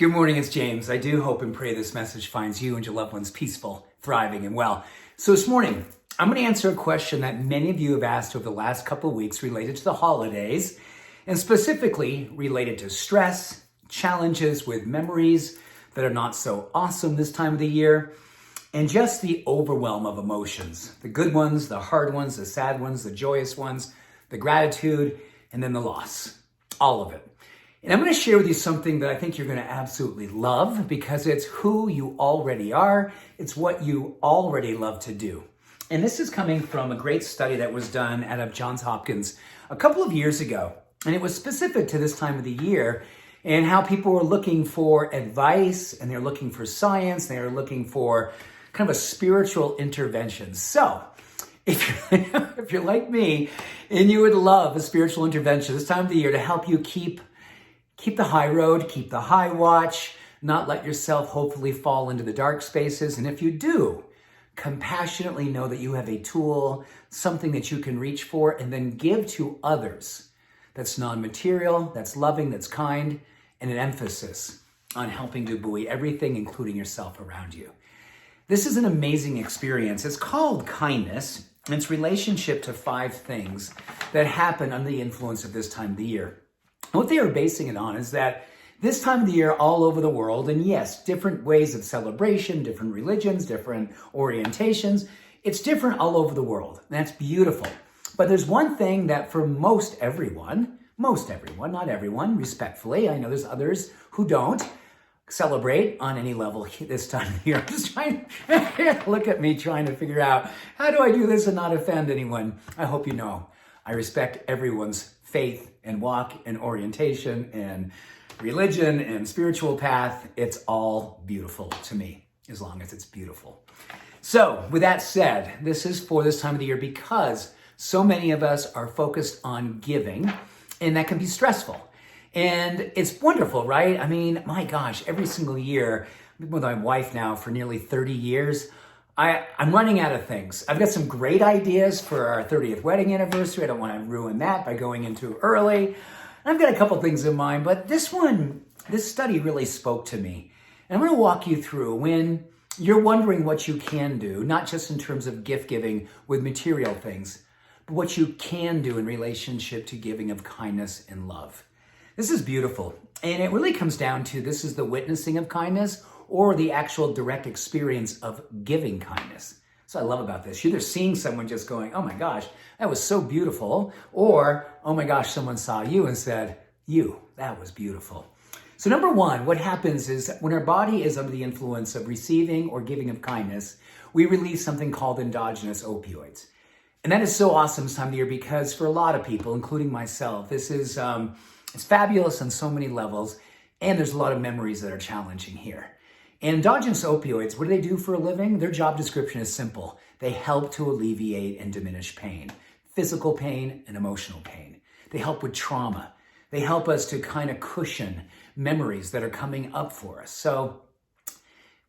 Good morning, it's James. I do hope and pray this message finds you and your loved ones peaceful, thriving, and well. So this morning, I'm going to answer a question that many of you have asked over the last couple of weeks related to the holidays, and specifically related to stress, challenges with memories that are not so awesome this time of the year, and just the overwhelm of emotions. The good ones, the hard ones, the sad ones, the joyous ones, the gratitude, and then the loss. All of it. And I'm going to share with you something that I think you're going to absolutely love because it's who you already are. It's what you already love to do. And this is coming from a great study that was done out of Johns Hopkins a couple of years ago. And it was specific to this time of the year and how people were looking for advice and they're looking for science. They're looking for kind of a spiritual intervention. So if you're like me and you would love a spiritual intervention this time of the year to help you keep the high road, keep the high watch, not let yourself hopefully fall into the dark spaces. And if you do, compassionately know that you have a tool, something that you can reach for and then give to others that's non-material, that's loving, that's kind, and an emphasis on helping to buoy everything, including yourself around you. This is an amazing experience. It's called kindness, and it's relationship to 5 things that happen under the influence of this time of the year. What they are basing it on is that this time of the year all over the world, and yes, different ways of celebration, different religions, different orientations, it's different all over the world. And that's beautiful. But there's one thing that for most everyone, not everyone, respectfully, I know there's others who don't celebrate on any level this time of year. I'm just trying to look at me trying to figure out how do I do this and not offend anyone. I hope you know I respect everyone's faith and walk and orientation and religion and spiritual path. It's all beautiful to me, as long as it's beautiful. So with that said, this is for this time of the year because so many of us are focused on giving, and that can be stressful. And it's wonderful, right? I mean, my gosh, every single year, I've been with my wife now for nearly 30 years, I'm running out of things. I've got some great ideas for our 30th wedding anniversary. I don't want to ruin that by going in too early. I've got a couple things in mind, but this study really spoke to me. And I'm going to walk you through when you're wondering what you can do, not just in terms of gift giving with material things, but what you can do in relationship to giving of kindness and love. This is beautiful. And it really comes down to this is the witnessing of kindness or the actual direct experience of giving kindness. So I love about this. You're either seeing someone just going, oh my gosh, that was so beautiful, or, oh my gosh, someone saw you and said, that was beautiful. So number one, what happens is when our body is under the influence of receiving or giving of kindness, we release something called endogenous opioids. And that is so awesome this time of the year because for a lot of people, including myself, this is it's fabulous on so many levels, and there's a lot of memories that are challenging here. And endogenous opioids, what do they do for a living? Their job description is simple. They help to alleviate and diminish pain, physical pain and emotional pain. They help with trauma. They help us to kind of cushion memories that are coming up for us. So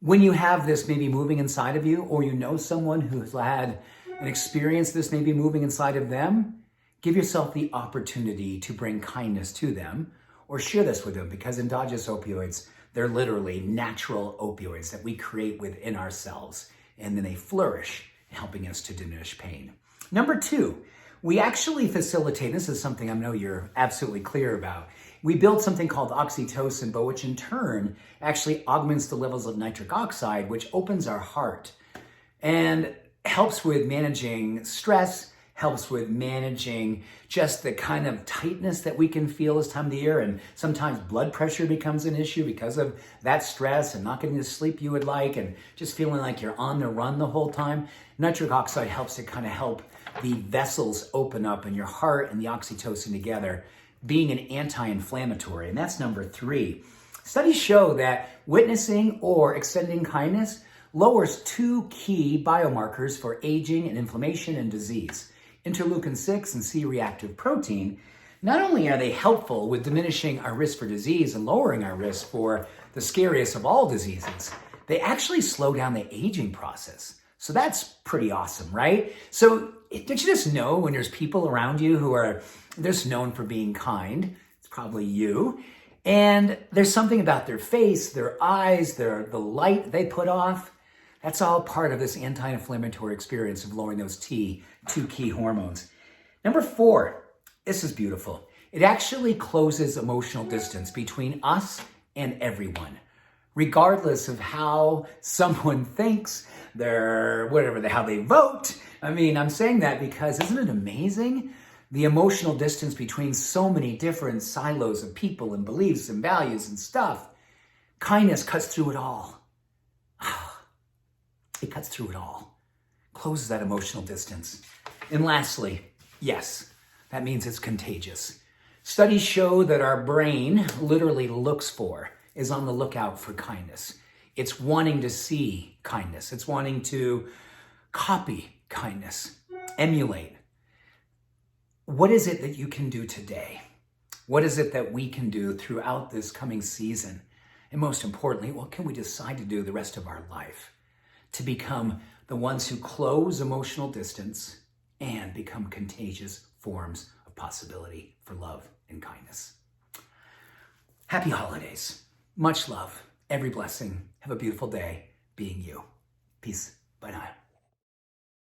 when you have this maybe moving inside of you, or you know someone who's had an experience this maybe moving inside of them, give yourself the opportunity to bring kindness to them or share this with them because endogenous opioids, they're literally natural opioids that we create within ourselves, and then they flourish, helping us to diminish pain. Number 2, we actually facilitate, this is something I know you're absolutely clear about, we build something called oxytocin, but which in turn actually augments the levels of nitric oxide, which opens our heart and helps with managing stress, helps with managing just the kind of tightness that we can feel this time of the year. And sometimes blood pressure becomes an issue because of that stress and not getting the sleep you would like and just feeling like you're on the run the whole time. Nitric oxide helps to kind of help the vessels open up in your heart and the oxytocin together, being an anti-inflammatory. And that's number 3. Studies show that witnessing or extending kindness lowers 2 key biomarkers for aging and inflammation and disease. Interleukin-6 and C-reactive protein. Not only are they helpful with diminishing our risk for disease and lowering our risk for the scariest of all diseases, they actually slow down the aging process. So that's pretty awesome, right? So don't you just know when there's people around you who are just known for being kind, it's probably you, And there's something about their face, their eyes, the light they put off. That's all part of this anti-inflammatory experience of lowering those two key hormones. Number 4, this is beautiful. It actually closes emotional distance between us and everyone, regardless of how someone thinks, how they vote. I mean, I'm saying that because isn't it amazing? The emotional distance between so many different silos of people and beliefs and values and stuff. Kindness cuts through it all. It cuts through it all. Closes that emotional distance. And lastly, yes, that means it's contagious. Studies show that our brain literally is on the lookout for kindness. It's wanting to see kindness. It's wanting to copy kindness, emulate. What is it that you can do today? What is it that we can do throughout this coming season? And most importantly, what can we decide to do the rest of our life to become the ones who close emotional distance and become contagious forms of possibility for love and kindness? Happy holidays. Much love. Every blessing. Have a beautiful day being you. Peace. Bye now.